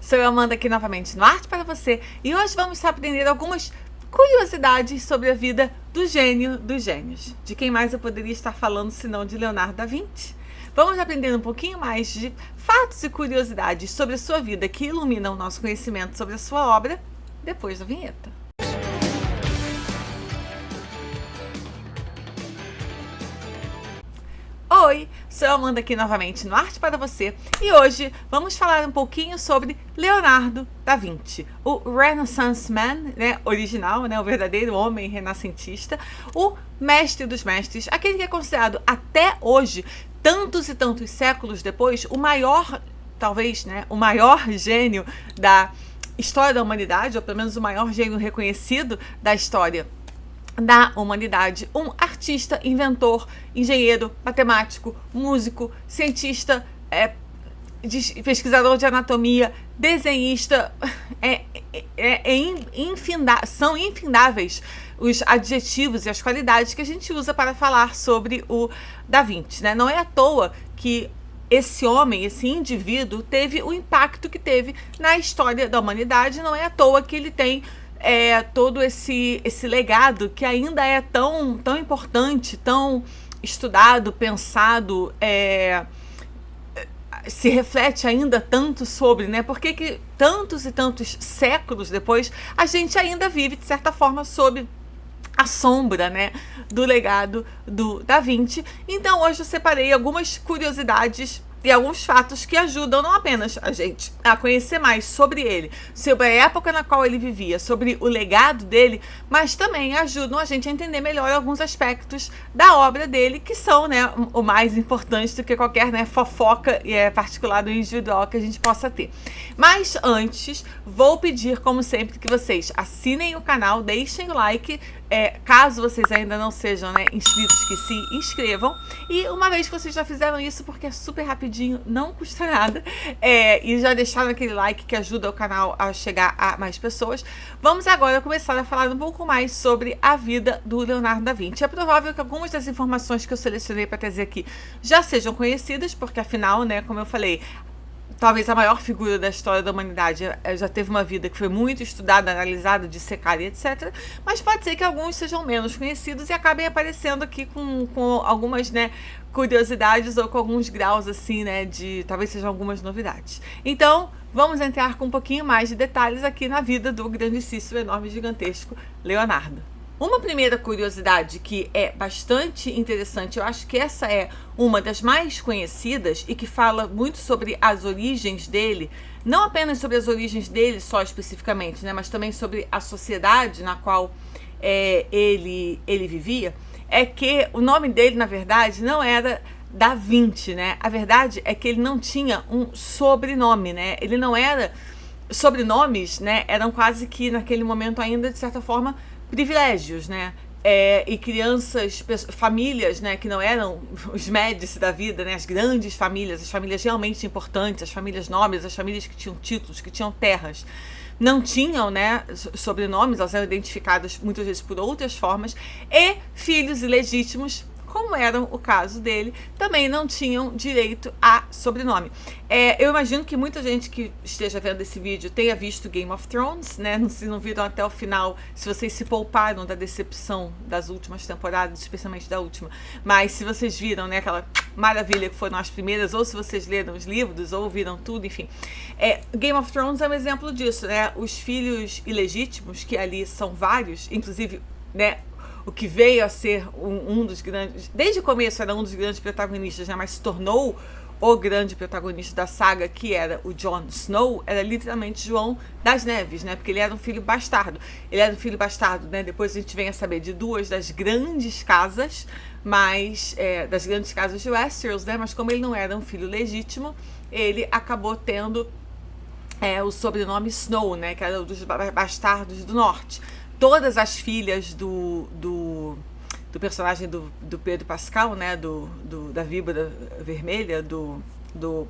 Sou eu, Amanda, aqui novamente no Arte para Você, e hoje vamos aprender algumas curiosidades sobre a vida do gênio dos gênios. De quem mais eu poderia estar falando senão de Leonardo da Vinci? Vamos aprender um pouquinho mais de fatos e curiosidades sobre a sua vida que iluminam o nosso conhecimento sobre a sua obra depois da vinheta. Oi, sou a Amanda aqui novamente no Arte para Você e hoje vamos falar um pouquinho sobre Leonardo da Vinci, o Renaissance Man, né, original, né, o verdadeiro homem renascentista, o mestre dos mestres, aquele que é considerado até hoje, tantos e tantos séculos depois, o maior, talvez, né, o maior gênio da história da humanidade, ou pelo menos o maior gênio reconhecido da história da humanidade, um artista, inventor, engenheiro, matemático, músico, cientista, pesquisador de anatomia, desenhista, são infindáveis os adjetivos e as qualidades que a gente usa para falar sobre o Da Vinci, né? Não é à toa que esse homem, esse indivíduo, teve o impacto que teve na história da humanidade, não é à toa que ele tem todo esse legado que ainda é tão importante, tão estudado, pensado, se reflete ainda tanto sobre, né? Por que tantos e tantos séculos depois a gente ainda vive, de certa forma, sob a sombra, né, do legado do Da Vinci. Então hoje eu separei algumas curiosidades e alguns fatos que ajudam não apenas a gente a conhecer mais sobre ele, sobre a época na qual ele vivia, sobre o legado dele, mas também ajudam a gente a entender melhor alguns aspectos da obra dele, que são, né, o mais importante do que qualquer, né, fofoca particular do individual que a gente possa ter. Mas antes, vou pedir, como sempre, que vocês assinem o canal, deixem o like, caso vocês ainda não sejam, né, inscritos, que se inscrevam. E uma vez que vocês já fizeram isso, porque é super rapidinho, não custa nada, e já deixaram aquele like que ajuda o canal a chegar a mais pessoas, vamos agora começar a falar um pouco mais sobre a vida do Leonardo da Vinci. É provável que algumas das informações que eu selecionei para trazer aqui já sejam conhecidas, porque afinal, né, como eu falei, talvez a maior figura da história da humanidade já teve uma vida que foi muito estudada, analisada, dissecada e etc. Mas pode ser que alguns sejam menos conhecidos e acabem aparecendo aqui com algumas, né, curiosidades ou com alguns graus assim, né, de talvez sejam algumas novidades. Então, vamos entrar com um pouquinho mais de detalhes aqui na vida do grandíssimo, enorme, gigantesco Leonardo. Uma primeira curiosidade que é bastante interessante, eu acho que essa é uma das mais conhecidas e que fala muito sobre as origens dele, não apenas sobre as origens dele só especificamente, né, mas também sobre a sociedade na qual ele vivia, é que o nome dele, na verdade, não era Da Vinci, né? A verdade é que ele não tinha um sobrenome, né? Ele não era... Sobrenomes, né, eram quase que naquele momento ainda, de certa forma, privilégios, né? E crianças, famílias, né, que não eram os Médici da vida, né, as grandes famílias, as famílias realmente importantes, as famílias nobres, as famílias que tinham títulos, que tinham terras, não tinham, né, sobrenomes, elas eram identificadas muitas vezes por outras formas, e filhos ilegítimos, como era o caso dele, também não tinham direito a sobrenome. Eu imagino que muita gente que esteja vendo esse vídeo tenha visto Game of Thrones, né? Se não viram até o final, se vocês se pouparam da decepção das últimas temporadas, especialmente da última, mas se vocês viram, né, aquela maravilha que foram as primeiras, ou se vocês leram os livros, ou viram tudo, enfim. Game of Thrones é um exemplo disso, né? Os filhos ilegítimos, que ali são vários, inclusive, né, o que veio a ser um dos grandes... Desde o começo era um dos grandes protagonistas, né? Mas se tornou o grande protagonista da saga, que era o Jon Snow, era literalmente João das Neves, né? Porque ele era um filho bastardo. Ele era um filho bastardo, né? Depois a gente vem a saber de duas das grandes casas, das grandes casas de Westeros, né? Mas como ele não era um filho legítimo, ele acabou tendo o sobrenome Snow, né? Que era um dos bastardos do norte. Todas as filhas do personagem do Pedro Pascal, né, da Víbora Vermelha, do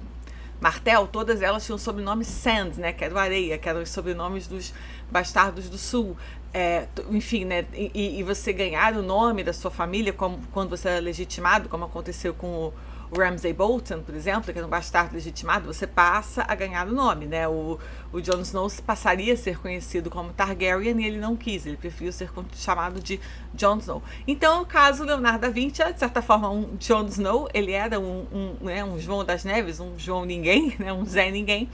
Martel, todas elas tinham o sobrenome Sand, né, que era o Areia, que eram os sobrenomes dos bastardos do sul. Enfim, né, e você ganhar o nome da sua família quando você era legitimado, como aconteceu com o Ramsay Bolton, por exemplo, que era um bastardo legitimado, você passa a ganhar o nome, né? O Jon Snow passaria a ser conhecido como Targaryen e ele não quis, ele preferiu ser chamado de Jon Snow. Então, o caso Leonardo da Vinci era, de certa forma, um Jon Snow, ele era um João das Neves, um João Ninguém, né? Um Zé Ninguém,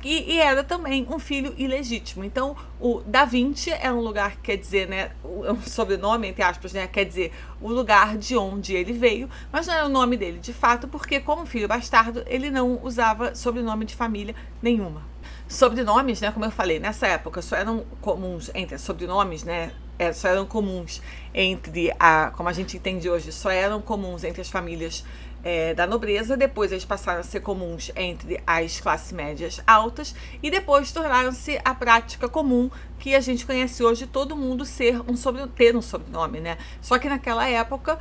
e era também um filho ilegítimo. Então, o Da Vinci é um lugar que quer dizer, né? Um sobrenome, entre aspas, né? Quer dizer o lugar de onde ele veio, mas não era o nome dele de fato, porque como filho bastardo, ele não usava sobrenome de família nenhuma. Sobrenomes, né, como eu falei, nessa época só eram comuns entre sobrenomes, né, só eram comuns entre como a gente entende hoje, só eram comuns entre as famílias da nobreza, depois eles passaram a ser comuns entre as classes médias altas e depois tornaram-se a prática comum que a gente conhece hoje, todo mundo ter um sobrenome, né? Só que naquela época,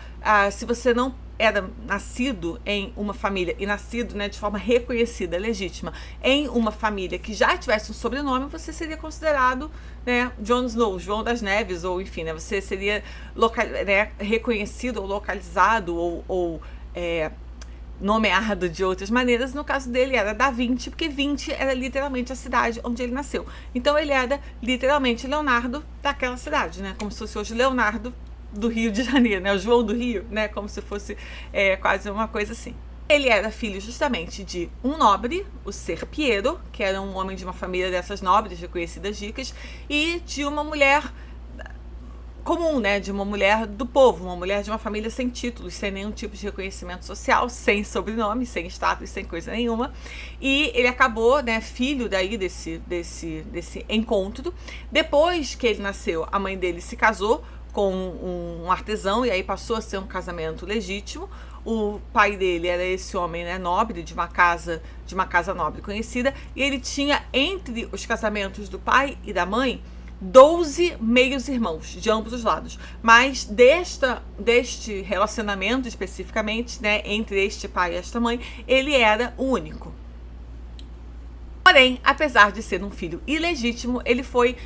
se você não era nascido em uma família e nascido, né, de forma reconhecida, legítima, em uma família que já tivesse um sobrenome, você seria considerado, né, Jon Snow, João das Neves, ou enfim, né, você seria reconhecido ou localizado ou nomeado de outras maneiras. No caso dele era Da Vinci, porque Vinci era literalmente a cidade onde ele nasceu. Então ele era literalmente Leonardo daquela cidade, né, como se fosse hoje Leonardo do Rio de Janeiro, né? O João do Rio, né? Como se fosse quase uma coisa assim. Ele era filho justamente de um nobre, o Ser Piero, que era um homem de uma família dessas nobres, reconhecidas ricas, e de uma mulher comum, né? De uma mulher do povo, uma mulher de uma família sem títulos, sem nenhum tipo de reconhecimento social, sem sobrenome, sem status, sem coisa nenhuma. E ele acabou, né, filho daí desse encontro. Depois que ele nasceu, a mãe dele se casou com um artesão, e aí passou a ser um casamento legítimo. O pai dele era esse homem, né, nobre, de uma casa nobre conhecida, e ele tinha, entre os casamentos do pai e da mãe, 12 meios irmãos de ambos os lados. Mas deste relacionamento especificamente, né, entre este pai e esta mãe, ele era o único. Porém, apesar de ser um filho ilegítimo, ele foi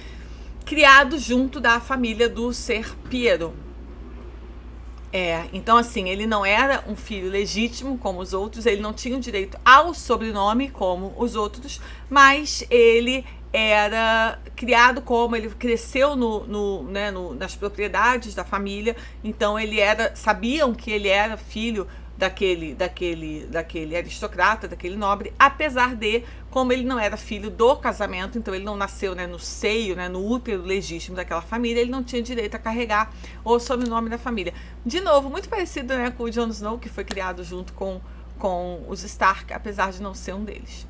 criado junto da família do Ser Piero. Então assim, ele não era um filho legítimo como os outros, ele não tinha o direito ao sobrenome como os outros, mas ele era criado ele cresceu nas propriedades da família, então sabiam que ele era filho daquele aristocrata, daquele nobre, apesar de, como ele não era filho do casamento, então ele não nasceu, né, no seio, né, no útero legítimo daquela família, ele não tinha direito a carregar o sobrenome da família. De novo, muito parecido, né, com o Jon Snow, que foi criado junto com os Stark, apesar de não ser um deles.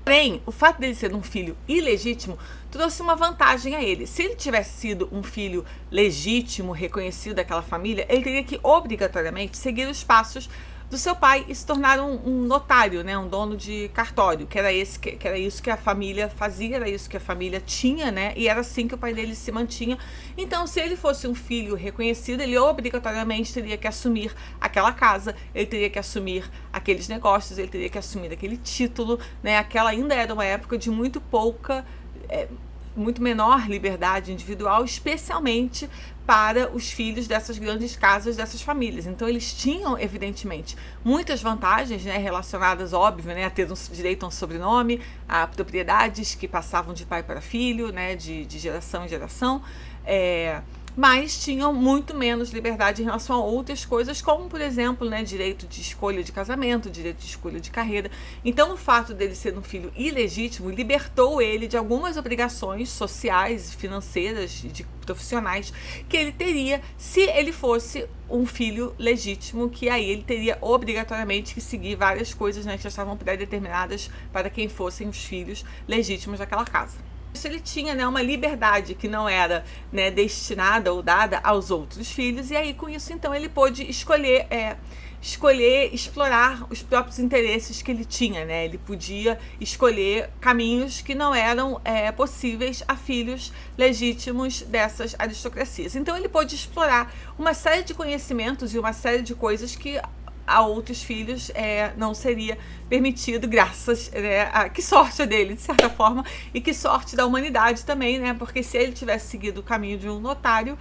Porém, o fato dele ser um filho ilegítimo trouxe uma vantagem a ele. Se ele tivesse sido um filho legítimo, reconhecido daquela família, ele teria que obrigatoriamente seguir os passos do seu pai e se tornar um notário, né, um dono de cartório, que era isso que a família fazia, era isso que a família tinha, né, e era assim que o pai dele se mantinha. Então, se ele fosse um filho reconhecido, ele obrigatoriamente teria que assumir aquela casa, ele teria que assumir aqueles negócios, ele teria que assumir aquele título, né, aquela ainda era uma época de muito menor liberdade individual, especialmente para os filhos dessas grandes casas, dessas famílias. Então eles tinham, evidentemente, muitas vantagens, né, relacionadas, óbvio, né, a ter direito a um sobrenome, a propriedades que passavam de pai para filho, né, de geração em geração, mas tinham muito menos liberdade em relação a outras coisas, como, por exemplo, né, direito de escolha de casamento, direito de escolha de carreira. Então, o fato dele ser um filho ilegítimo libertou ele de algumas obrigações sociais, financeiras e profissionais que ele teria se ele fosse um filho legítimo, que aí ele teria obrigatoriamente que seguir várias coisas, né, que já estavam pré-determinadas para quem fossem os filhos legítimos daquela casa. Isso ele tinha, né, uma liberdade que não era, né, destinada ou dada aos outros filhos, e aí com isso então ele pôde escolher explorar os próprios interesses que ele tinha, né? Ele podia escolher caminhos que não eram possíveis a filhos legítimos dessas aristocracias. Então ele pôde explorar uma série de conhecimentos e uma série de coisas que a outros filhos não seria permitido, graças, né, que sorte dele, de certa forma, e que sorte da humanidade também, né, porque se ele tivesse seguido o caminho de um notário,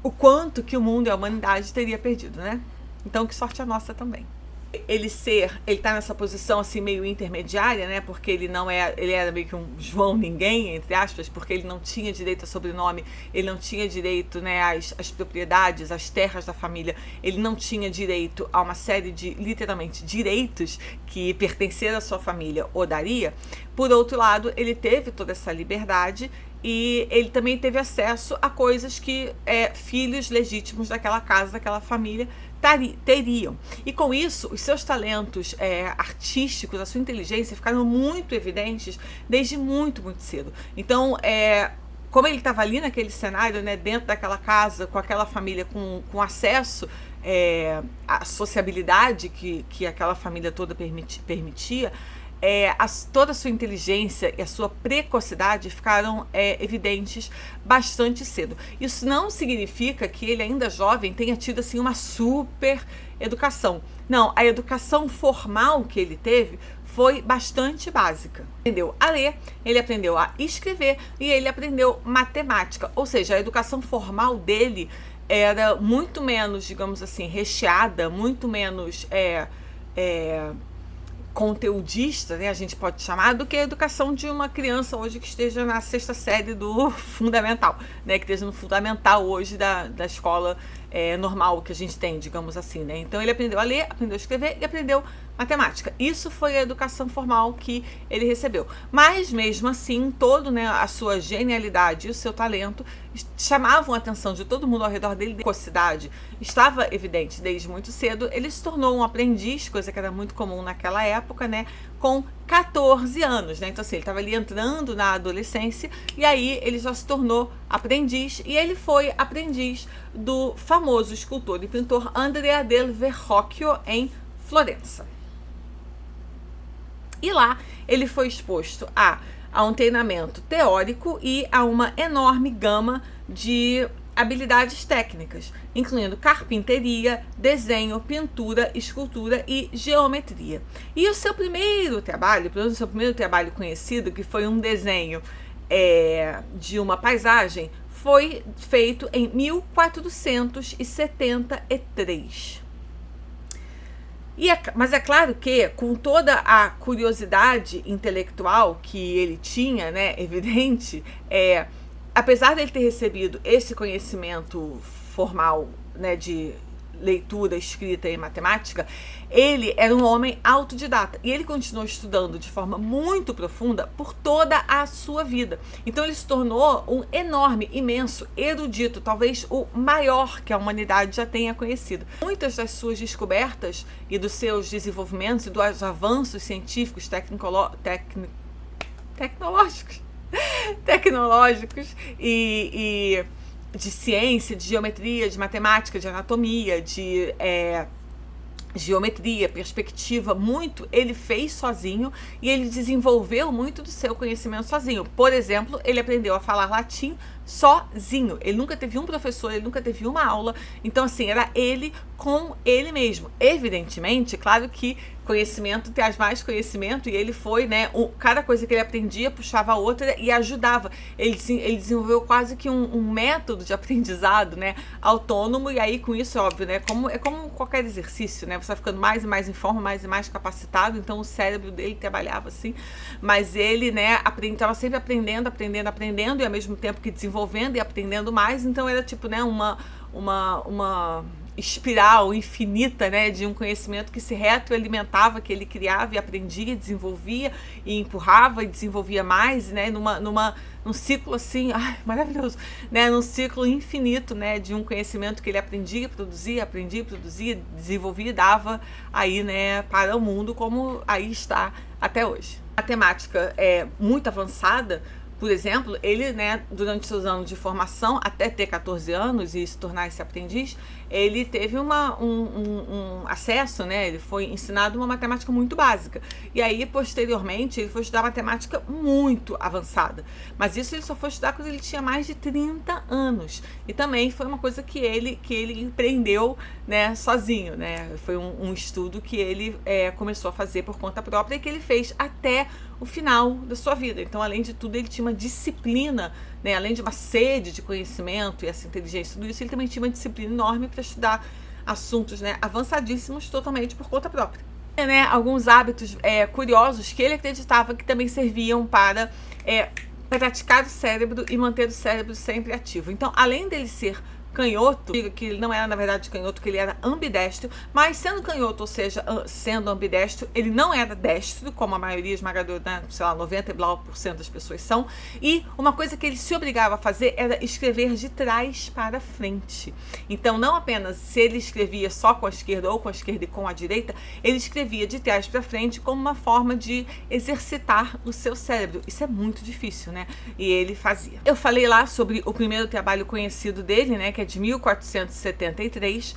o quanto que o mundo e a humanidade teria perdido, né? Então que sorte a nossa também. ele tá nessa posição assim meio intermediária, né? Porque ele não é, ele era meio que um João ninguém, entre aspas, porque ele não tinha direito a sobrenome, ele não tinha direito, né, às propriedades, às terras da família, ele não tinha direito a uma série de, literalmente, direitos que pertencer à sua família o daria. Por outro lado, ele teve toda essa liberdade e ele também teve acesso a coisas que filhos legítimos daquela casa, daquela família teriam. E com isso, os seus talentos artísticos, a sua inteligência ficaram muito evidentes desde muito, muito cedo. Então, como ele estava ali naquele cenário, né, dentro daquela casa, com aquela família, com acesso à sociabilidade que aquela família toda permitia, toda a sua inteligência e a sua precocidade ficaram evidentes bastante cedo. Isso não significa que ele, ainda jovem, tenha tido assim uma super educação. Não, a educação formal que ele teve foi bastante básica. Aprendeu a ler, ele aprendeu a escrever e ele aprendeu matemática. Ou seja, a educação formal dele era muito menos, digamos assim, recheada, muito menos conteudista, né, a gente pode chamar, do que a educação de uma criança hoje que esteja na 6ª série do fundamental, né, que esteja no fundamental hoje da escola normal que a gente tem, digamos assim, né. Então ele aprendeu a ler, aprendeu a escrever e aprendeu matemática. Isso foi a educação formal que ele recebeu. Mas mesmo assim, né, a sua genialidade e o seu talento chamavam a atenção de todo mundo ao redor dele. A precocidade estava evidente desde muito cedo. Ele se tornou um aprendiz, coisa que era muito comum naquela época, né, com 14 anos, né? Então assim, ele estava ali entrando na adolescência e aí ele já se tornou aprendiz e ele foi aprendiz do famoso escultor e pintor Andrea del Verrocchio em Florença. E lá ele foi exposto a um treinamento teórico e a uma enorme gama de habilidades técnicas, incluindo carpinteria, desenho, pintura, escultura e geometria. E o seu primeiro trabalho, pelo menos o seu primeiro trabalho conhecido, que foi um desenho de uma paisagem, foi feito em 1473. Mas é claro que, com toda a curiosidade intelectual que ele tinha, né, evidente, apesar de ele ter recebido esse conhecimento formal, né, de leitura, escrita e matemática, ele era um homem autodidata e ele continuou estudando de forma muito profunda por toda a sua vida. Então ele se tornou um enorme, imenso erudito, talvez o maior que a humanidade já tenha conhecido. Muitas das suas descobertas e dos seus desenvolvimentos e dos avanços científicos tecnológicos e de ciência, de geometria, de matemática, de anatomia, de geometria, perspectiva, muito ele fez sozinho e ele desenvolveu muito do seu conhecimento sozinho. Por exemplo, ele aprendeu a falar latim sozinho. Ele nunca teve um professor, ele nunca teve uma aula. Então, assim, era ele com ele mesmo. Evidentemente, claro que conhecimento traz mais conhecimento e ele foi, né, cada coisa que ele aprendia puxava a outra e ajudava. Ele desenvolveu quase que um método de aprendizado, né, autônomo, e aí com isso, óbvio, né, é como qualquer exercício, né, você vai ficando mais e mais em forma, mais e mais capacitado, então o cérebro dele trabalhava assim, mas ele, né, estava sempre aprendendo e ao mesmo tempo que desenvolvendo e aprendendo mais, então era tipo, né, uma espiral infinita, né, de um conhecimento que se retroalimentava, que ele criava e aprendia, desenvolvia e empurrava e desenvolvia mais, né, num ciclo assim, maravilhoso, né, num ciclo infinito, né, de um conhecimento que ele aprendia, produzia, desenvolvia e dava aí, né, para o mundo, como aí está até hoje. A matemática é muito avançada. Por exemplo, ele, né, durante seus anos de formação, até ter 14 anos e se tornar esse aprendiz, ele teve um acesso, né, ele foi ensinado uma matemática muito básica. E aí, posteriormente, ele foi estudar matemática muito avançada. Mas isso ele só foi estudar quando ele tinha mais de 30 anos. E também foi uma coisa que ele empreendeu, né, sozinho, né? Foi um estudo que ele começou a fazer por conta própria e que ele fez até o final da sua vida. Então, além de tudo, ele tinha uma disciplina, né, além de uma sede de conhecimento e essa inteligência, tudo isso, ele também tinha uma disciplina enorme para estudar assuntos, né, avançadíssimos totalmente por conta própria. Né, alguns hábitos curiosos que ele acreditava que também serviam para praticar o cérebro e manter o cérebro sempre ativo. Então, além dele ser canhoto, que ele não era na verdade canhoto, que ele era ambidestro, mas sendo canhoto, ou seja, sendo ambidestro, ele não era destro, como a maioria esmagadora, né, sei lá, 90% das pessoas são, e uma coisa que ele se obrigava a fazer era escrever de trás para frente. Então, não apenas se ele escrevia só com a esquerda ou com a esquerda e com a direita, ele escrevia de trás para frente como uma forma de exercitar o seu cérebro. Isso é muito difícil, né? E ele fazia. Eu falei lá sobre o primeiro trabalho conhecido dele, né, que é de 1473,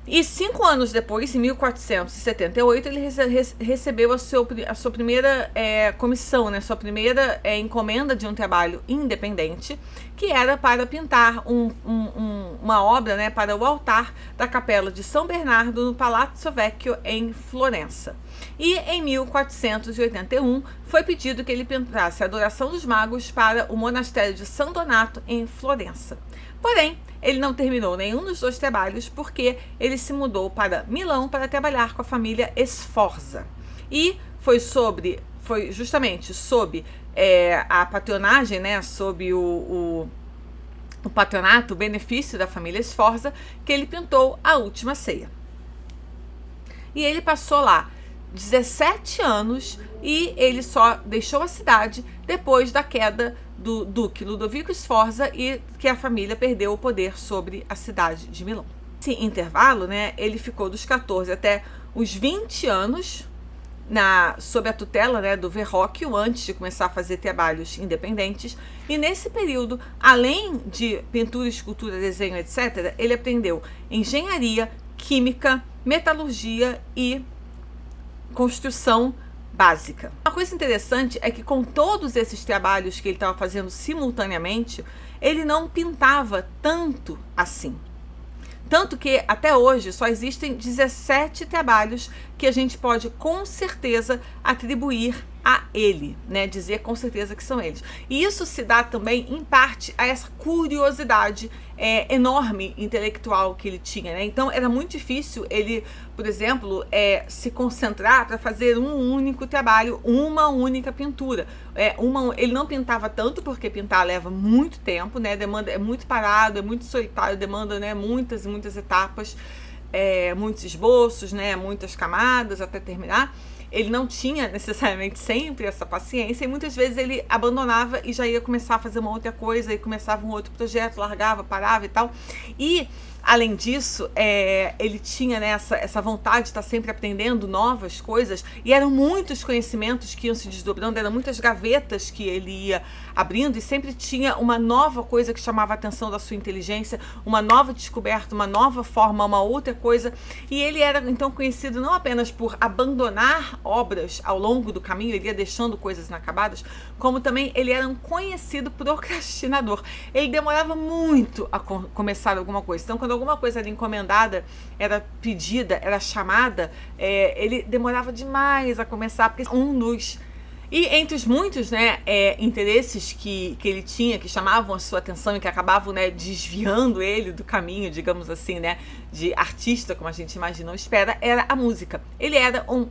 e 5 anos depois, em 1478, ele recebeu a sua primeira comissão, né, sua primeira encomenda de um trabalho independente, que era para pintar uma obra, né, para o altar da Capela de São Bernardo no Palazzo Vecchio, em Florença. E em 1481 foi pedido que ele pintasse a Adoração dos Magos para o monastério de São Donato, em Florença. Porém, ele não terminou nenhum dos dois trabalhos porque ele se mudou para Milão para trabalhar com a família Sforza. E foi justamente sob a patronagem, né, sob o patronato, o benefício da família Sforza, que ele pintou a Última Ceia. E ele passou lá 17 anos e ele só deixou a cidade depois da queda do duque Ludovico Sforza e que a família perdeu o poder sobre a cidade de Milão. Nesse intervalo, né, ele ficou dos 14 até os 20 anos sob a tutela, né, do Verrocchio, antes de começar a fazer trabalhos independentes. E nesse período, além de pintura, escultura, desenho, etc., ele aprendeu engenharia, química, metalurgia e construção básica. Uma coisa interessante é que com todos esses trabalhos que ele estava fazendo simultaneamente, ele não pintava tanto assim. Tanto que até hoje só existem 17 trabalhos que a gente pode com certeza atribuir a ele, né? Dizer com certeza que são eles. E isso se dá também, em parte, a essa curiosidade enorme intelectual que ele tinha, né? Então era muito difícil ele, por exemplo, se concentrar para fazer um único trabalho, uma única pintura. Ele não pintava tanto, porque pintar leva muito tempo, né? É muito parado, é muito solitário, demanda, né, muitas e muitas etapas, muitos esboços, né, muitas camadas até terminar. Ele não tinha necessariamente sempre essa paciência e muitas vezes ele abandonava e já ia começar a fazer uma outra coisa e começava um outro projeto, largava, parava e tal. E, além disso, ele tinha, né, essa vontade de estar sempre aprendendo novas coisas e eram muitos conhecimentos que iam se desdobrando, eram muitas gavetas que ele ia abrindo e sempre tinha uma nova coisa que chamava a atenção da sua inteligência, uma nova descoberta, uma nova forma, uma outra coisa. E ele era, então, conhecido não apenas por abandonar obras ao longo do caminho, ele ia deixando coisas inacabadas, como também ele era um conhecido procrastinador. Ele demorava muito a começar alguma coisa. Então, quando alguma coisa era encomendada, era pedida, era chamada, ele demorava demais a começar, porque E entre os muitos, né, interesses que ele tinha, que chamavam a sua atenção e que acabavam, né, desviando ele do caminho, digamos assim, né, de artista, como a gente imagina ou espera, era a música. Ele era um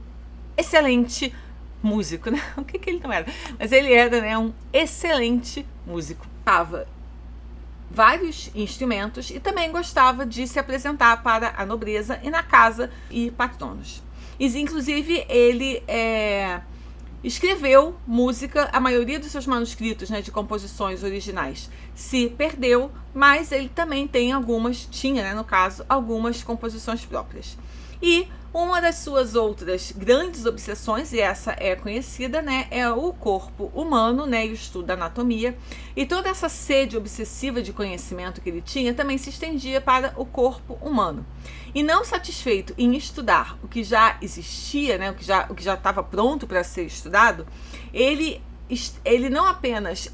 excelente músico, né? O que ele não era? Mas ele era, né, um excelente músico. Tocava vários instrumentos e também gostava de se apresentar para a nobreza e na casa e patronos. E, inclusive, ele escreveu música, a maioria dos seus manuscritos, né, de composições originais se perdeu, mas ele também tinha, né, no caso, algumas composições próprias. E uma das suas outras grandes obsessões, e essa é conhecida, né, é o corpo humano, né, e o estudo da anatomia. E toda essa sede obsessiva de conhecimento que ele tinha também se estendia para o corpo humano. E não satisfeito em estudar o que já existia, né, o que já estava pronto para ser estudado, ele não apenas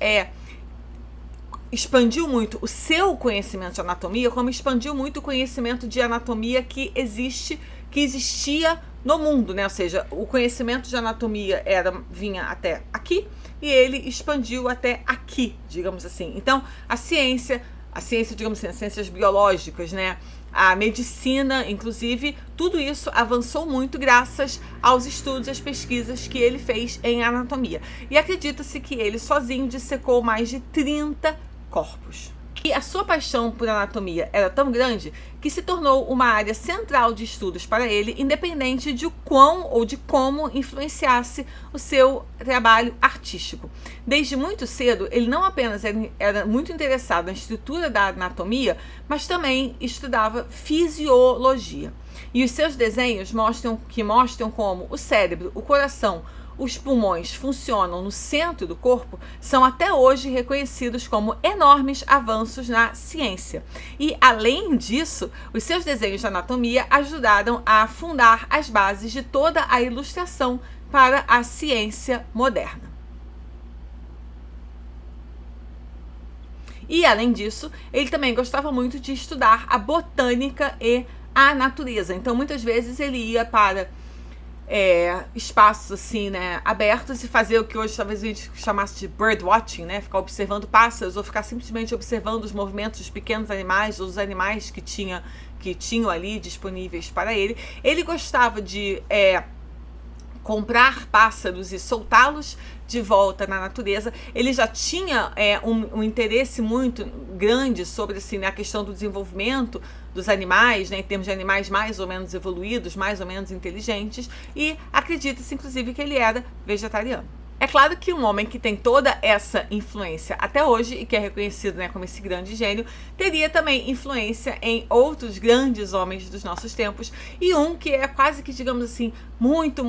expandiu muito o seu conhecimento de anatomia, como expandiu muito o conhecimento de anatomia que existia no mundo, né? Ou seja, o conhecimento de anatomia vinha até aqui e ele expandiu até aqui, digamos assim. Então, a ciência a ciência, digamos assim, as ciências biológicas, né? A medicina, inclusive, tudo isso avançou muito graças aos estudos e às pesquisas que ele fez em anatomia. E acredita-se que ele sozinho dissecou mais de 30 corpos. E a sua paixão por anatomia era tão grande que se tornou uma área central de estudos para ele, independente de quão ou de como influenciasse o seu trabalho artístico. Desde muito cedo, ele não apenas era muito interessado na estrutura da anatomia, mas também estudava fisiologia. E os seus desenhos mostram como o cérebro, o coração, os pulmões funcionam no centro do corpo, são até hoje reconhecidos como enormes avanços na ciência. E, além disso, os seus desenhos de anatomia ajudaram a fundar as bases de toda a ilustração para a ciência moderna. E, além disso, ele também gostava muito de estudar a botânica e a natureza. Então, muitas vezes, ele ia para espaços assim, né, abertos e fazer o que hoje talvez a gente chamasse de bird watching, né, ficar observando pássaros ou ficar simplesmente observando os movimentos dos pequenos animais ou dos animais que tinham ali disponíveis para ele. Ele gostava de comprar pássaros e soltá-los de volta na natureza. Ele já tinha um interesse muito grande sobre assim, a questão do desenvolvimento dos animais, né, em termos de animais mais ou menos evoluídos, mais ou menos inteligentes, e acredita-se inclusive que ele era vegetariano. É claro que um homem que tem toda essa influência até hoje e que é reconhecido, né, como esse grande gênio, teria também influência em outros grandes homens dos nossos tempos, e um que é quase que, digamos assim, muito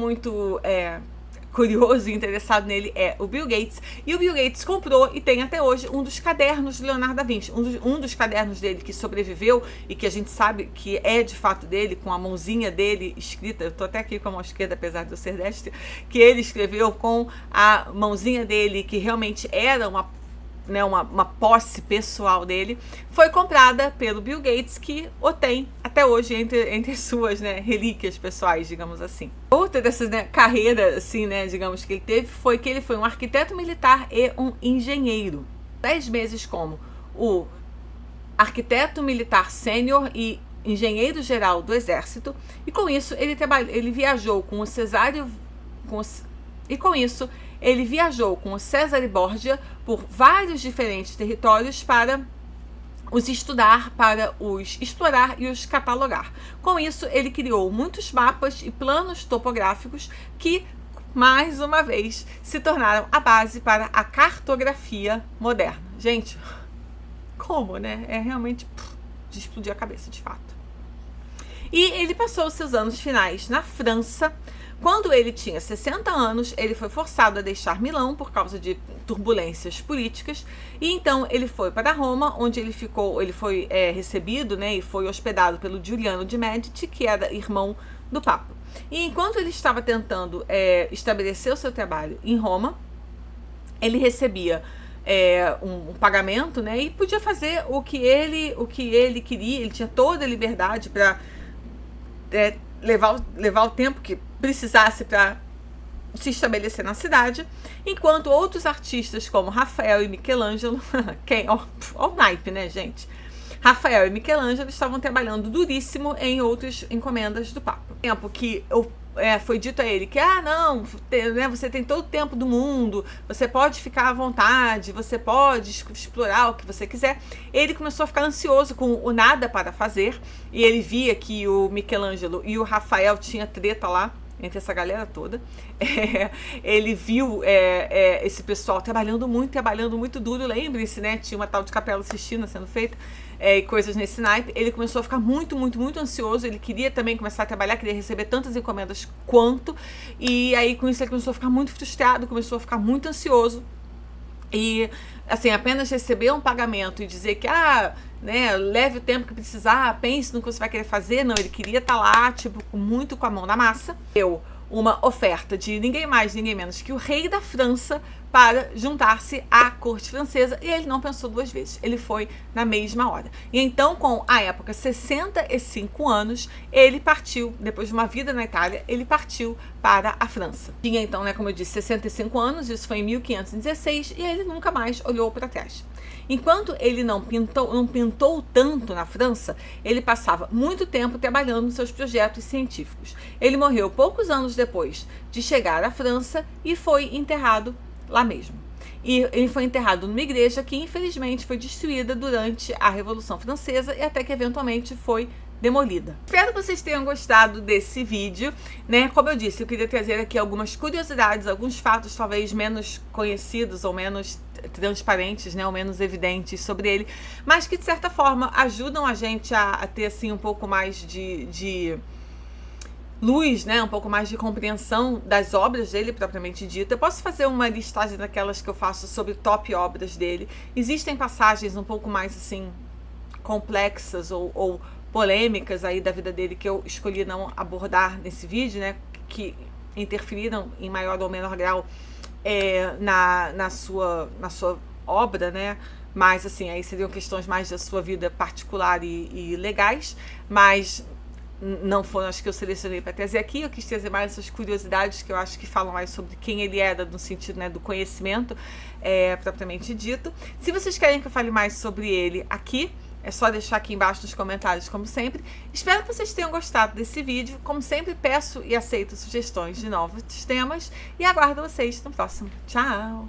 curioso e interessado nele é o Bill Gates. E o Bill Gates comprou e tem até hoje um dos cadernos de Leonardo da Vinci, um dos cadernos dele que sobreviveu e que a gente sabe que é de fato dele, com a mãozinha dele escrita. Eu tô até aqui com a mão esquerda, apesar de eu ser destra, que ele escreveu com a mãozinha dele, que realmente era uma posse pessoal dele, foi comprada pelo Bill Gates, que o tem até hoje entre as suas, né, relíquias pessoais, digamos assim. Outra dessas, né, carreiras, assim, né, digamos, que ele teve foi que ele foi um arquiteto militar e um engenheiro. 10 meses como o arquiteto militar sênior e engenheiro geral do exército, e com isso ele viajou com o ele viajou com o Cesare Borgia por vários diferentes territórios para os estudar, para os explorar e os catalogar. Com isso, ele criou muitos mapas e planos topográficos que, mais uma vez, se tornaram a base para a cartografia moderna. Gente, como, né? É realmente de explodir a cabeça, de fato. E ele passou os seus anos finais na França. Quando ele tinha 60 anos, ele foi forçado a deixar Milão por causa de turbulências políticas, e então ele foi para Roma, onde ele foi recebido, né, e foi hospedado pelo Giuliano de Medici, que era irmão do Papa. E enquanto ele estava tentando estabelecer o seu trabalho em Roma, ele recebia um pagamento, né, e podia fazer o que ele queria. Ele tinha toda a liberdade para levar o tempo que precisasse para se estabelecer na cidade, enquanto outros artistas como Rafael e Michelangelo, ó o naipe, né, gente? Rafael e Michelangelo estavam trabalhando duríssimo em outras encomendas do Papa. Tempo que foi dito a ele que, você tem todo o tempo do mundo, você pode ficar à vontade, você pode explorar o que você quiser. Ele começou a ficar ansioso com o nada para fazer, e ele via que o Michelangelo e o Rafael tinha treta lá, entre essa galera toda. Ele viu esse pessoal trabalhando muito duro. Lembre-se, né? Tinha uma tal de Capela Sistina sendo feita, e coisas nesse naipe. Ele começou a ficar muito ansioso. Ele queria também começar a trabalhar, queria receber tantas encomendas quanto. E aí, com isso, ele começou a ficar muito frustrado, começou a ficar muito ansioso. E, assim, apenas receber um pagamento e dizer que, leve o tempo que precisar, pense no que você vai querer fazer. Não, ele queria estar lá, com a mão na massa. Deu uma oferta de ninguém mais, ninguém menos que o rei da França para juntar-se à corte francesa, e ele não pensou duas vezes, ele foi na mesma hora. E então, com, à época, 65 anos, ele partiu, depois de uma vida na Itália, ele partiu para a França. Tinha então, né, como eu disse, 65 anos, isso foi em 1516, e ele nunca mais olhou para trás. Enquanto ele não pintou tanto na França, ele passava muito tempo trabalhando nos seus projetos científicos. Ele morreu poucos anos depois de chegar à França e foi enterrado lá mesmo. E ele foi enterrado numa igreja que infelizmente foi destruída durante a Revolução Francesa e até que eventualmente foi demolida. Espero que vocês tenham gostado desse vídeo, né? Como eu disse, eu queria trazer aqui algumas curiosidades, alguns fatos talvez menos conhecidos ou menos transparentes, né, ou menos evidentes sobre ele, mas que de certa forma ajudam a gente a ter assim um pouco mais de luz, né, um pouco mais de compreensão das obras dele propriamente dita. Eu posso fazer uma listagem daquelas que eu faço sobre top obras dele. Existem passagens um pouco mais assim complexas ou polêmicas aí da vida dele que eu escolhi não abordar nesse vídeo, né, que interferiram em maior ou menor grau na sua obra, né, mas assim, aí seriam questões mais da sua vida particular e legais, mas não foram as que eu selecionei para trazer aqui. Eu quis trazer mais essas curiosidades que eu acho que falam mais sobre quem ele era, no sentido, né, do conhecimento propriamente dito. Se vocês querem que eu fale mais sobre ele aqui, é só deixar aqui embaixo nos comentários, como sempre. Espero que vocês tenham gostado desse vídeo. Como sempre, peço e aceito sugestões de novos temas e aguardo vocês no próximo. Tchau!